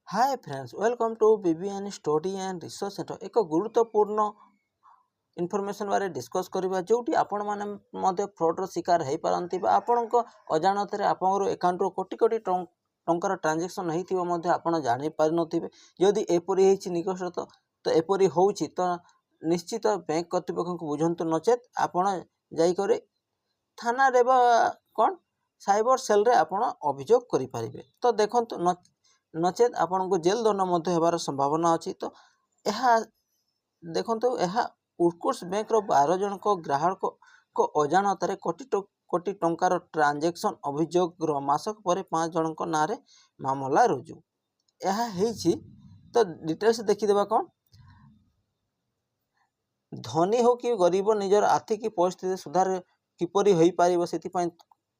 Hi friends, welcome to BBN study and research centre. एक गुरुत्वपूर्ण information बारे discuss करबा जोटी आपण माने मध्य फ्रॉड रो शिकार हे पारंती बा आपनक अजाणत रे आपन अकाउंट रो कोटी कोटी टंकार ट्रांजैक्शन हेतिबो मध्य आपण जानि पार नथिबे। यदि एपरि हेछि निकट तो एपरि होउछि तो निश्चित बैंक कर्तृपक्ष को बुझंतु, नचेत आपण जाई करे थाना रे बा कोन साइबर सेल रे आपण अभियोग करि परिबे। तो देखंतु नचेत आपन को जेल दंड मध्य हेबार संभावना अछि। तो यह देखंतु यह उत्कर्ष बैंक रो 12 जन को ग्राहक को अजाणत रे कोटी टंकार ट्रांजैक्शन अभियोग रो मासक पर 5 जन को नारे मामला रुजु यह हेछि। तो डिटेल्स देखि देबा कोन धनी हो कि गरीब निजर आर्थिक परिस्थिति सुधार किपरि होई पारिबो, सेति पय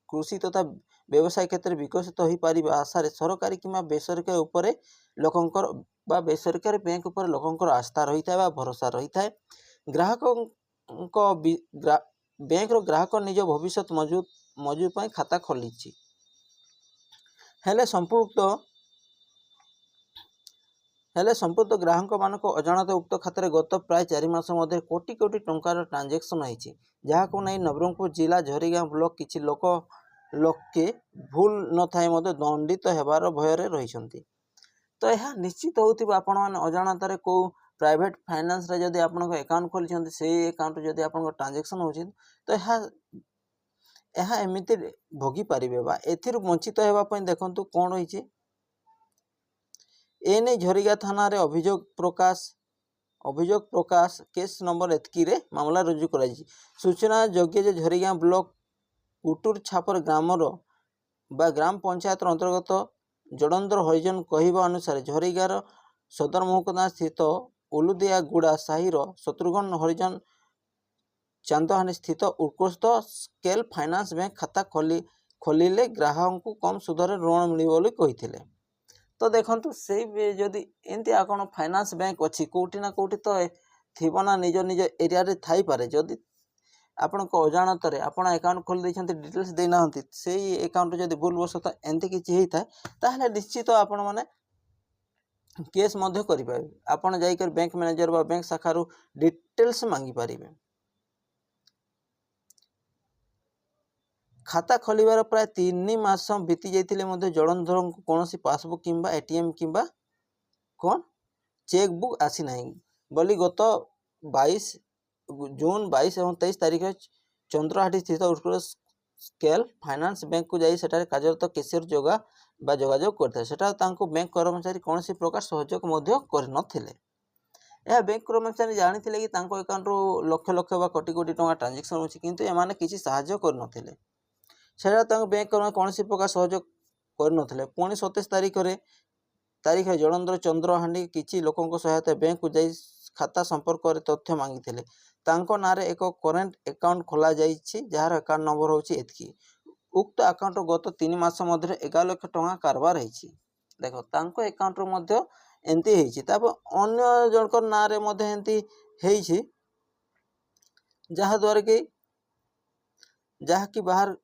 कृषि तथा व्यवसाय क्षेत्र विकसित हो पार आशा सरकारी कि बेसरकारी उपरे लोकंकर बा बेसरकारी बैंक उपर लोकंकर आस्था रही है, भरोसा रही है। ग्राहक बैंक रो ग्राहक निज भविष्य मजूद पर खाता खोली संपुक्त ग्राहक मानक अजाणत उक्त खाते गत प्राय 4 मास मध्य कोटी कोटी टंकार ट्रांजैक्शन होइछि, जहाको नै नवरंगपुर जिला झरीगाँ ब्लॉक किछि लोके भूल न थाए मध्य दंडित हेबार भयर रहिसंती। तो यह निश्चित होउथिबा आपण माने अजाणत रे को प्राइवेट फाइनेंस रे जदि आपण अकाउंट खोलिसंती, से अकाउंट जदि आपण ट्रांजैक्शन होछि तो यह एमिति भोगी पारिबे बा एथिर वंचित हेबा पय देखंतु कोन होइछि। एने झरीगा थाना रे अभियोग प्रकाश केस नंबर एतकी रे मामला रुजु कराइछि। सूचना योग्य जे झरीगाँ ब्लॉक कुटुर छापर ग्राम पंचायत अंतर्गत जड़ेन्द्र हरिजन कहवा अनुसार झरीगार सदर महकुमा स्थित उलुदिया गुड़ा साहिर शत्रुघ्न हरिजन चांदहानी स्थित उत्कृष्ट स्केल फाइनान्स बैंक खाता खोलिले ग्राहक को कम सुधर ऋण मिले कही। तो देखंतु से जदि एंती आपण फाइनान्स बैंक अच्छी कोटी ना कोटी तो थिबना निज निज एरिया रे थाई पारे। जदि आपण को अजाणत रे आपण अकाउंट खोली दैछंती, डिटेल्स दे नाहंती, सेही अकाउंट जदि भूलवशत एंती किछि हेई थाए ताहले निश्चित आपण माने केस मध्य करि पाबे। आपण जाई कर बैंक मैनेजर बा बैंक शाखा रु डिटेल्स मांगी पारिबे। खाता खोलिबार प्राय 3 मास बीती जाइतिले मध्य जड़ेन्द्र को कोनोसी पासबुक किंबा एटीएम किंबा कोन चेक बुक आसी नाही बोली गत 22 जून 22 एवं 23 तारीख चंद्रहाटी स्थित उत्कृष्ट स्केल फाइनान्स बैंक को जाई सेटारे कार्यरत केशियर जोगाजोग करते सेटा तांको बैंक कर्मचारी कौन सी प्रकार सहयोग मध्य कर नथिले। यह बैंक कर्मचारी जानिथिले कि तांको अकाउंट रो लक्ष लक्ष बा कोटी कोटी टंका ट्रांजैक्शन होछि, किंतु एमाने किछि सहायता कर नथिले। सेटा तांको बैंक कर्मचारी कौन सी प्रकार सहयोग कर नथिले। पुणी 27 तारीख जड़ेन्द्र चंद्रहांडी किछि लोकंको सहायता बैंक को जाई खाता संपर्क करे तथ्य मांगिथिले। तांको नारे एक करेंट अकाउंट खोला जाइछि, जार अकाउंट नंबर होछि एतकी। उक्त अकाउंट गत 3 मास मध्य 11 लाख टंका कारबार हेछि। देखो तांको अकाउंट रो मध्य एंती हेछि, तापर अन्य जनकर नारे मध्य एंती हेछि, जहा द्वारा कि बाहर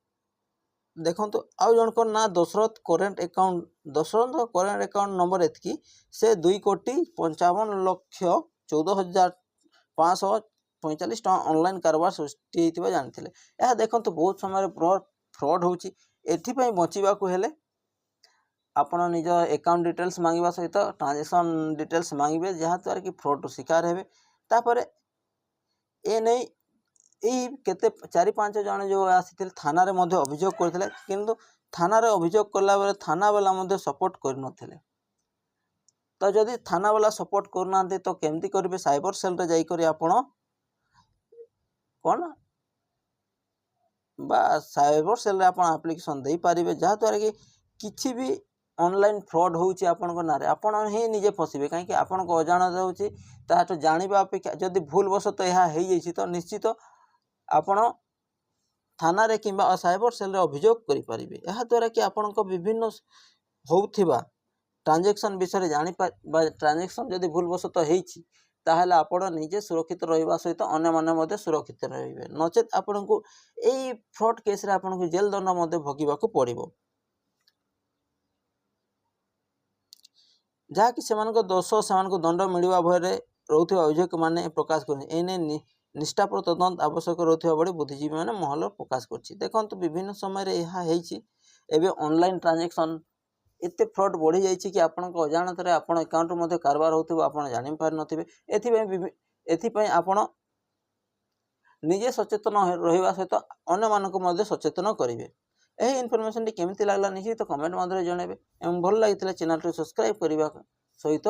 देखंतु आउ जनकर ना दशरथ करेंट अकाउंट नंबर एतकी से 2,55,14,545 टका ऑनलाइन कारबार सृष्टि हेतिबा जानथिले। यह देखंतु बहुत समय फ्रॉड होछि। एथिपई बचिबाकू हेले आपण निज अकाउंट डिटेल्स मांगिबा सहित ट्रांजैक्शन डिटेल्स मांगिबे, जहाँ द्वारा कि फ्रॉड शिकार हेबे। तापर ए नै केते 4-5 जन जो आसी थाना रे मध्य अभियोग करथिले, किंतु थाना रे अभियोग करला बेले थाना वाला मध्य सपोर्ट कर नथिले। तो जदि थाना वाला सपोर्ट करनांते तो केमती करिवे, साइबर सेल रे जाई करी आपण कोन बा साइबर सेल रे आपण एप्लिकेशन दे पारिबे, जहाँ द्वारा कि किछि भी ऑनलाइन फ्रॉड होउछि आपण को नारे आपण ही निजे फसिबे। काहे कि आपण को अजाणत होउछि ताहाto जानिबा अपेक्षा जदि भूलवशत यह हेई जाइछि तो निश्चित आपण थाना रे किंबा साइबर सेल रे अभियोग करि पारिबे। यह द्वारा कि आपण को विभिन्न होउथिबा ट्रांजैक्शन विषय जानि बा ट्रांजैक्शन जदि भूलवशत हेइछि ताहले आपण निजे सुरक्षित रहिबा सहित अन्य माने मध्ये सुरक्षित रहिबे, नचेत आपण को एई फ्रॉड केस रे आपण को जेल दंड मध्ये भोगिबा को पड़िबो। ଯାହାକି ସେମାନଙ୍କ ଦୋଷ ସେମାନଙ୍କୁ ଦଣ୍ଡ ମିଳିବା ଭୟରେ ରହୁଥିବା ଅଭିଯୋଗମାନେ ପ୍ରକାଶ କରୁଛନ୍ତି। ଏନେଇ ନିଷ୍ଠାପର ତଦନ୍ତ ଆବଶ୍ୟକ ରହୁଥିବା ଭଳି ବୁଦ୍ଧିଜୀବୀମାନେ ମହଲ ପ୍ରକାଶ କରୁଛି। ଦେଖନ୍ତୁ ବିଭିନ୍ନ ସମୟରେ ଏହା ହେଇଛି। ଏବେ ଅନଲାଇନ୍ ଟ୍ରାଞ୍ଜାକ୍ସନ୍ ଏତେ ଫ୍ରଡ୍ ବଢ଼ିଯାଇଛି କି ଆପଣଙ୍କ ଅଜାଣତରେ ଆପଣ ଆକାଉଣ୍ଟରୁ ମଧ୍ୟ କାରବାର ହେଉଥିବ, ଆପଣ ଜାଣିପାରିନଥିବେ। ଏଥିପାଇଁ ଆପଣ ନିଜେ ସଚେତନ ରହିବା ସହିତ ଅନ୍ୟମାନଙ୍କୁ ମଧ୍ୟ ସଚେତନ କରିବେ। ଏହି ଇନଫର୍ମେସନ୍ଟି କେମିତି ଲାଗିଲା ନିଶ୍ଚିତ କମେଣ୍ଟ ମାଧ୍ୟମରେ ଜଣାଇବେ ଏବଂ ଭଲ ଲାଗିଥିଲେ ଚ୍ୟାନେଲଟି ସବସ୍କ୍ରାଇବ୍ କରିବା ସହିତ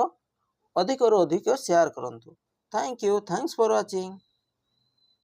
ଅଧିକରୁ ଅଧିକ ସେୟାର କରନ୍ତୁ। Thank you, thanks for watching.